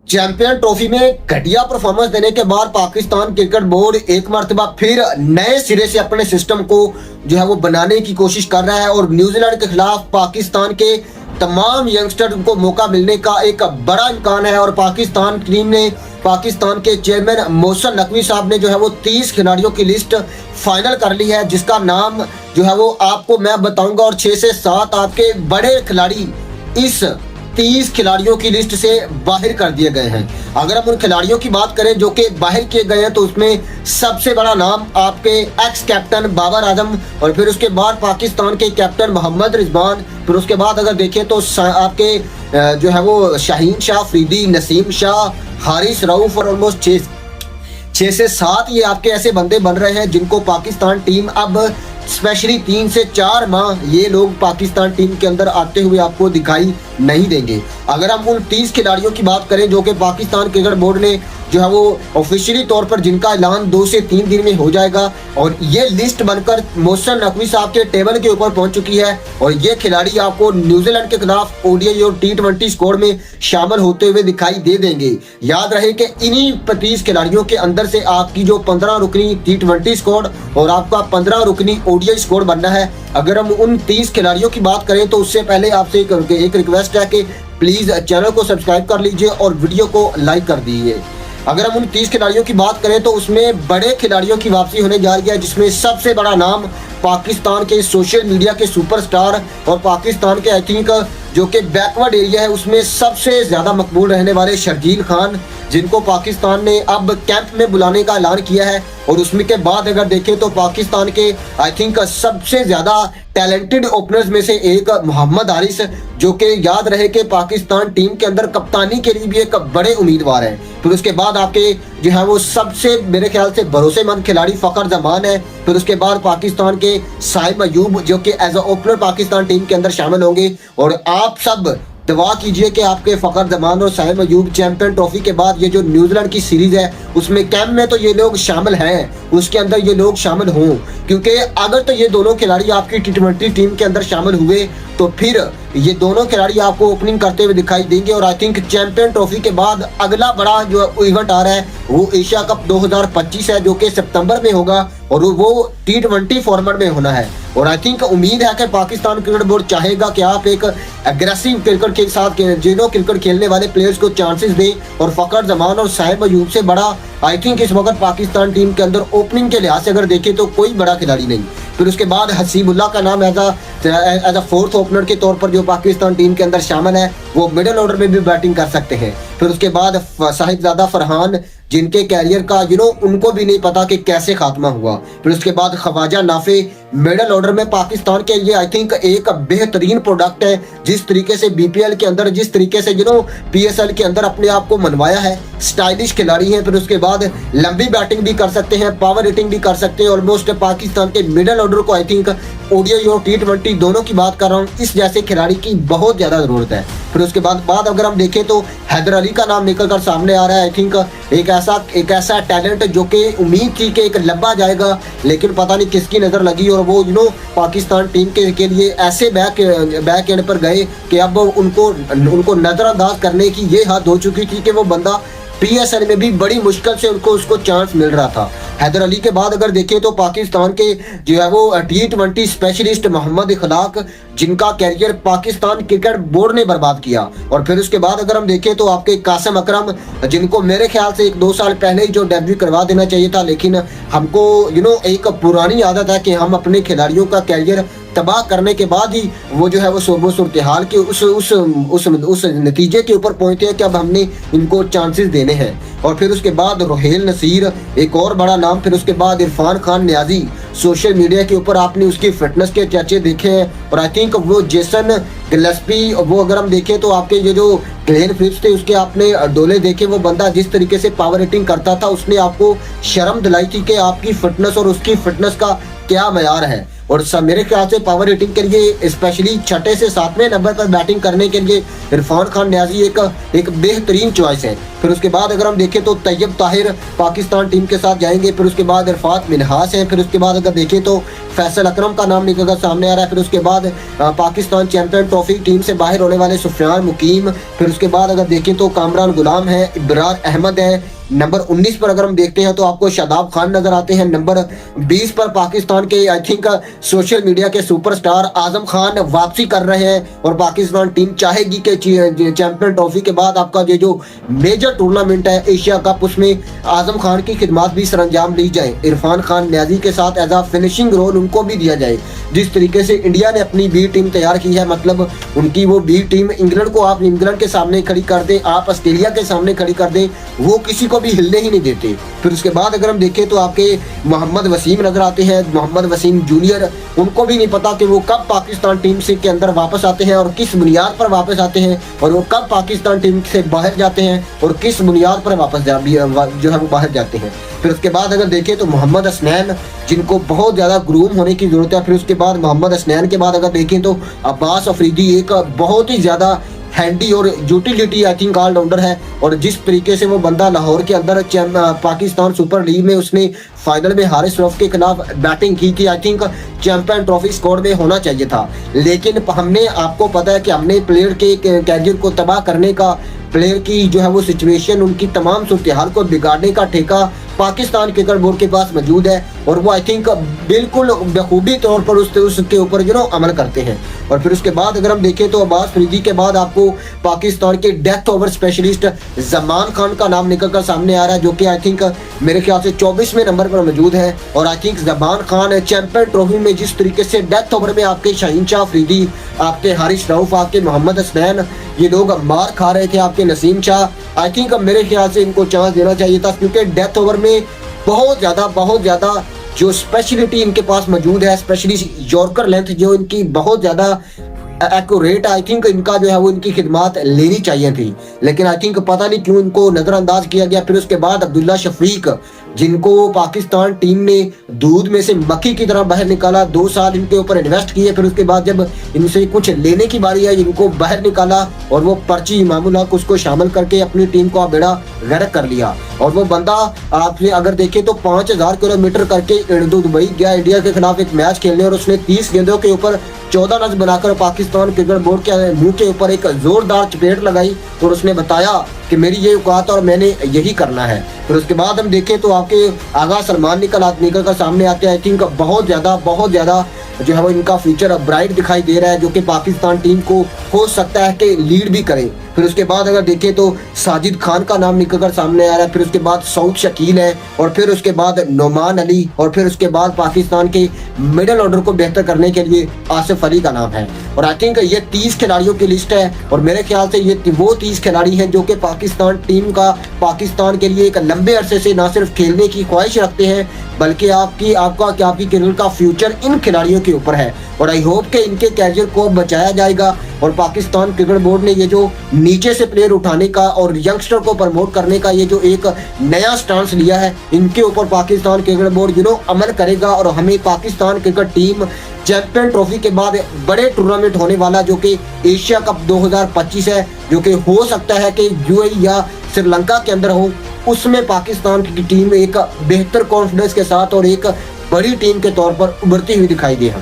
Champion trophy में घटिया performance देने के बाद पाकिस्तान क्रिकेट बोर्ड एक मर्तबा फिर नए सिरे से अपने सिस्टम को जो है वो बनाने की कोशिश कर रहा है और न्यूजीलैंड के खिलाफ पाकिस्तान के तमाम यंगस्टर को मौका मिलने का एक बड़ा इम्कान है। और पाकिस्तान टीम ने पाकिस्तान के चेयरमैन मोहसिन नकवी साहब ने जो है वो 30 खिलाड़ियों की लिस्ट फाइनल कर ली है, जिसका नाम जो है वो आपको मैं बताऊंगा और 6 से 7 आपके बड़े खिलाड़ी इस 30 खिलाड़ियों की लिस्ट से बाहर कर दिए गए हैं। अगर हम उन खिलाड़ियों की बात करें जो कि बाहर किए गए हैं तो उसमें सबसे बड़ा नाम आपके एक्स कैप्टन बाबर आजम और फिर उसके बाद पाकिस्तान के कैप्टन मोहम्मद रिजवान, फिर उसके बाद अगर देखें तो आपके जो है वो शाहीन शाह अफरीदी, नसीम शाह, हारिस रऊफ और ऑलमोस्ट 6 से 7 ये आपके ऐसे बंदे बन रहे हैं जिनको पाकिस्तान टीम अब स्पेशली 3 से 4 माह ये लोग पाकिस्तान टीम के अंदर आते हुए आपको दिखाई नहीं देंगे। अगर हम उन 30 खिलाड़ियों की बात करें जो कि पाकिस्तान क्रिकेट बोर्ड ने जो है वो ऑफिशियली तौर पर जिनका ऐलान 2 से 3 दिन में हो जाएगा और ये लिस्ट बनकर मोहसिन नकवी साहब के टेबल के ऊपर पहुंच चुकी है और ये खिलाड़ी आपको न्यूजीलैंड के खिलाफ ओडीआई और T20 स्क्वाड में शामिल होते हुए दिखाई दे देंगे। याद रहे कि इन्हीं 30 खिलाड़ियों के अंदर से आपकी जो 15 रुकनी T20 स्क्वाड और आपका 15 रुकनी ओडीआई स्क्वाड बनना है। अगर हम उन 30 खिलाड़ियों की बात करें तो उससे पहले आपसे एक रिक्वेस्ट है कि प्लीज चैनल को सब्सक्राइब कर लीजिए और वीडियो को लाइक कर दीजिए। अगर हम उन 30 खिलाड़ियों की बात करें तो उसमें बड़े खिलाड़ियों की वापसी होने जा रही है, जिसमें सबसे बड़ा नाम पाकिस्तान के सोशल मीडिया के सुपरस्टार और पाकिस्तान के आई थिंक जो कि बैकवर्ड एरिया है उसमें सबसे ज़्यादा मकबूल रहने वाले शर्जील खान, जिनको पाकिस्तान ने अब कैंप में बुलाने का ऐलान किया है। और उसमें के बाद अगर देखें तो पाकिस्तान के आई थिंक सबसे ज़्यादा टैलेंटेड ओपनर्स में से एक मोहम्मद हारिस, जो कि याद रहे कि पाकिस्तान टीम के अंदर कप्तानी के लिए भी एक बड़े उम्मीदवार हैं। फिर उसके बाद आपके जो है वो सबसे मेरे ख्याल से भरोसेमंद खिलाड़ी फ़खर जमान है। फिर उसके बाद पाकिस्तान के साहिब अयूब जो कि as a opener Pakistan team के अंदर शामिल होंगे। और आप सब दुआ कीजिए कि आपके फ़खर जमान और साहिब अयूब चैंपियन ट्रॉफी के बाद ये जो न्यूजीलैंड की सीरीज़ है उसमें कैंप में तो ये लोग शामिल हैं, उसके अंदर ये लोग शामिल हों, क्योंकि अगर तो ये दोनों खिलाड़ी आपकी T20 टीम के अंदर शामिल हुए तो फिर ये दोनों खिलाड़ी आपको ओपनिंग करते हुए दिखाई देंगे। और आई थिंक चैंपियन ट्रॉफी के बाद अगला बड़ा जो इवेंट आ रहा है वो एशिया कप 2025 है, जो कि सितंबर में होगा और वो T20 फॉर्मेट में होना है। और आई थिंक उम्मीद है कि पाकिस्तान क्रिकेट बोर्ड चाहेगा कि आप एक एग्रेसिव क्रिकेट के साथ जिन्हों क्रिकेट खेलने वाले प्लेयर्स को चांसेस दें। और फ़खर जमान और साहिब अयूब से बड़ा आई थिंक इस वक्त पाकिस्तान टीम के अंदर ओपनिंग के लिहाज से अगर देखें तो कोई बड़ा खिलाड़ी नहीं। फिर उसके बाद हसीबुल्लाह का नाम एज अ फोर्थ ओपनर के तौर पर जो पाकिस्तान टीम के अंदर शामिल है, वो मिडिल ऑर्डर में भी बैटिंग कर सकते हैं। फिर उसके बाद साहिबजादा फरहान, जिनके कैरियर का उनको भी नहीं पता कि कैसे खात्मा हुआ। फिर उसके बाद ख्वाजा नाफे मिडिल ऑर्डर में पाकिस्तान के लिए आई थिंक एक बेहतरीन प्रोडक्ट है। जिस तरीके से बीपीएल के अंदर, जिस तरीके से पीएसएल के अंदर अपने आप को मनवाया है, स्टाइलिश खिलाड़ी हैं। फिर उसके बाद लंबी बैटिंग भी कर सकते हैं, पावर हिटिंग भी कर सकते हैं। ऑलमोस्ट पाकिस्तान के मिडिल ऑर्डर को आई थिंक ओडीआई और T20 दोनों की बात कर रहा हूँ, इस जैसे खिलाड़ी की बहुत ज़्यादा ज़रूरत है। फिर उसके बाद अगर हम देखें तो हैदर अली का नाम निकल कर सामने आ रहा है। आई थिंक एक ऐसा टैलेंट जो कि उम्मीद थी कि एक लंबा जाएगा, लेकिन पता नहीं किसकी नज़र लगी और वो पाकिस्तान टीम के लिए ऐसे बैक एंड पर गए कि अब उनको नज़रअंदाज करने की ये हद हो चुकी थी कि वो बंदा पीएसएल में भी बड़ी मुश्किल से उसको चांस मिल रहा था। हैदर अली के बाद अगर देखें तो पाकिस्तान के जो है वो T20 स्पेशलिस्ट मोहम्मद इखलाक, जिनका कैरियर पाकिस्तान क्रिकेट बोर्ड ने बर्बाद किया। और फिर उसके बाद अगर हम देखें तो आपके कासिम अकरम, जिनको मेरे ख्याल से 1-2 साल पहले ही जो डेब्यू करवा देना चाहिए था, लेकिन हमको एक पुरानी आदत है कि हम अपने खिलाड़ियों का कैरियर तबाह करने के बाद ही वो जो है वो सूरत हाल के उस नतीजे के ऊपर पहुंचते हैं कि अब हमने इनको चांसेस देने हैं। और फिर उसके बाद रोहेल नसीर, एक और बड़ा नाम। फिर उसके बाद इरफान खान न्याजी, सोशल मीडिया के ऊपर आपने उसकी फिटनेस के चर्चे देखे हैं। और आई थिंक वो जेसन गिलेस्पी, वो अगर हम देखें तो आपके ये जो ग्लेन फिलिप्स थे उसके आपने डोले देखे, वो बंदा जिस तरीके से पावर हिटिंग करता था उसने आपको शर्म दिलाई थी कि आपकी फिटनेस और उसकी फिटनेस का क्या मयार है। और मेरे ख्याल से पावर हिटिंग के लिए स्पेशली छठे से सातवें नंबर पर बैटिंग करने के लिए इरफान खान न्याजी एक बेहतरीन चॉइस है। फिर उसके बाद अगर हम देखें तो तैयब ताहिर पाकिस्तान टीम के साथ जाएंगे। फिर उसके बाद इरफात मिन्हास है। फिर उसके बाद अगर देखें तो फैसल अकरम का नाम निकल कर सामने आ रहा है। फिर उसके बाद पाकिस्तान चैंपियन ट्रॉफी टीम से बाहर होने वाले सुफियान मुकीम। फिर उसके बाद अगर देखें तो कामरान गुलाम है, इब्रार अहमद है। नंबर 19 पर अगर हम देखते हैं तो आपको शादाब खान नजर आते हैं। नंबर 20 पर पाकिस्तान के आई थिंक सोशल मीडिया के सुपरस्टार आजम खान वापसी कर रहे हैं और पाकिस्तान टीम चाहेगी कि चैंपियन ट्रॉफी के बाद आपका ये जो मेजर टूर्नामेंट है एशिया कप, उसमें आजम खान की खिदमत भी सरंजाम ली जाए। इरफान खान न्याजी के साथ एज आ फिनिशिंग रोल उनको भी दिया जाए। जिस तरीके से इंडिया ने अपनी बी टीम तैयार की है, मतलब उनकी वो बी टीम इंग्लैंड को आप इंग्लैंड के सामने खड़ी कर दें, आप ऑस्ट्रेलिया के सामने खड़ी कर दें, वो किसी को भी हिलने ही नहीं देते। फिर उसके बाद अगर हम देखें तो आपके मोहम्मद वसीम नजर आते हैं, मोहम्मद वसीम जूनियर। उनको भी नहीं पता कि वो कब पाकिस्तान टीम से के अंदर वापस आते हैं और किस बुनियाद पर वापस आते हैं, और वो कब पाकिस्तान टीम से बाहर जाते हैं और किस बुनियाद पर वापस जो है वो बाहर जाते हैं। फिर उसके बाद अगर देखें तो मोहम्मद हसनैन, जिनको बहुत ज़्यादा ग्रूम होने की ज़रूरत है। फिर उसके बाद मोहम्मद हसनैन के बाद अगर देखें तो अब्बास अफरीदी, एक बहुत ही ज़्यादा हैंडी और यूटिलिटी आई थिंक ऑलराउंडर है। और जिस तरीके से वो बंदा लाहौर के अंदर पाकिस्तान सुपर लीग में उसने फाइनल में हारिस रऊफ के खिलाफ बैटिंग की थी, I think champion trophy squad में होना चाहिए था। लेकिन हमने, आपको पता है कि हमने प्लेयर के कैरियर को तबाह करने का, प्लेयर की जो है वो सिचुएशन, उनकी तमाम सूरत हाल को बिगाड़ने का ठेका पाकिस्तान क्रिकेट बोर्ड के पास मौजूद है और वो आई थिंक बिल्कुल बखूबी तौर पर उसके ऊपर अमल करते हैं। और फिर उसके बाद अगर हम देखें तो अब्बास फरीदी के बाद आपको पाकिस्तान के death over specialist Zaman Khan का नाम निकल कर सामने आ रहा है, जो कि आई थिंक मेरे ख्याल से 24वें नंबर पर मौजूद है। और I think Zaman Khan champion trophy में जिस तरीके से डेथ ओवर में आपके शाहीन शाह अफरीदी, आपके हारिस रऊफ, आपके मोहम्मद हसनैन, ये लोग मार खा रहे थे, आपके नसीम शाह, आई थिंक मेरे ख्याल से इनको चांस देना चाहिए था, क्योंकि डेथ ओवर में बहुत ज़्यादा जो स्पेशलिटी इनके पास मौजूद है, स्पेशली यॉर्कर लेंथ जो इनकी बहुत ज़्यादा एक्यूरेट, आई थिंक इनका जो है वो इनकी खिदमत लेनी चाहिए थी, लेकिन आई थिंक पता नहीं क्यों इनको नज़रअंदाज किया गया। फिर उसके बाद अब्दुल्ला शफीक, जिनको पाकिस्तान टीम ने दूध में से मक्खी की तरह बाहर निकाला, 2 साल इनके ऊपर इन्वेस्ट किए, फिर उसके बाद जब इनसे कुछ लेने की बारी आई इनको बाहर निकाला और वो पर्ची इमामुल हक उसको शामिल करके अपनी टीम को बेड़ा गर्क कर लिया। और वो बंदा आपने अगर देखे तो 5000 किलोमीटर करके दुबई गया इंडिया के खिलाफ एक मैच खेलने, और उसने 30 गेंदों के ऊपर 14 रन बनाकर पाकिस्तान क्रिकेट बोर्ड के मुंह के ऊपर एक जोरदार चपेट लगाई और उसने बताया कि मेरी ये औकात और मैंने यही करना है। फिर उसके बाद हम देखें तो आपके आगा सलमान निकल कर सामने आते हैं। आई थिंक बहुत ज़्यादा जो है वो इनका फ्यूचर ब्राइट दिखाई दे रहा है, जो कि पाकिस्तान टीम को हो सकता है कि लीड भी करे। फिर उसके बाद अगर देखें तो साजिद खान का नाम निकल कर सामने आ रहा है, फिर उसके बाद सऊद शकील है, और फिर उसके बाद नोमान अली, और फिर उसके बाद पाकिस्तान के मिडल ऑर्डर को बेहतर करने के लिए आसिफ अली का नाम है। और आई थिंक ये 30 खिलाड़ियों की लिस्ट है, और मेरे ख्याल से ये वो 30 खिलाड़ी हैं जो कि पाकिस्तान टीम का, पाकिस्तान के लिए एक लंबे अरसे से ना सिर्फ खेलने की ख्वाहिश रखते हैं, बल्कि आपकी करियर का फ्यूचर इन खिलाड़ियों के ऊपर है। और आई होप कि इनके कैरियर को बचाया जाएगा, और पाकिस्तान क्रिकेट बोर्ड ने ये जो नीचे से प्लेयर उठाने का और यंगस्टर को प्रमोट करने का ये जो एक नया स्टांस लिया है, इनके ऊपर पाकिस्तान क्रिकेट बोर्ड अमल करेगा, और हमें Pakistan cricket team champion trophy के बाद बड़े टूर्नामेंट होने वाला जो कि एशिया कप 2025 है, जो कि हो सकता है कि यूएई या श्रीलंका के अंदर हो, उसमें पाकिस्तान की टीम एक बेहतर कॉन्फिडेंस के साथ और एक बड़ी टीम के तौर पर उभरती हुई दिखाई दे।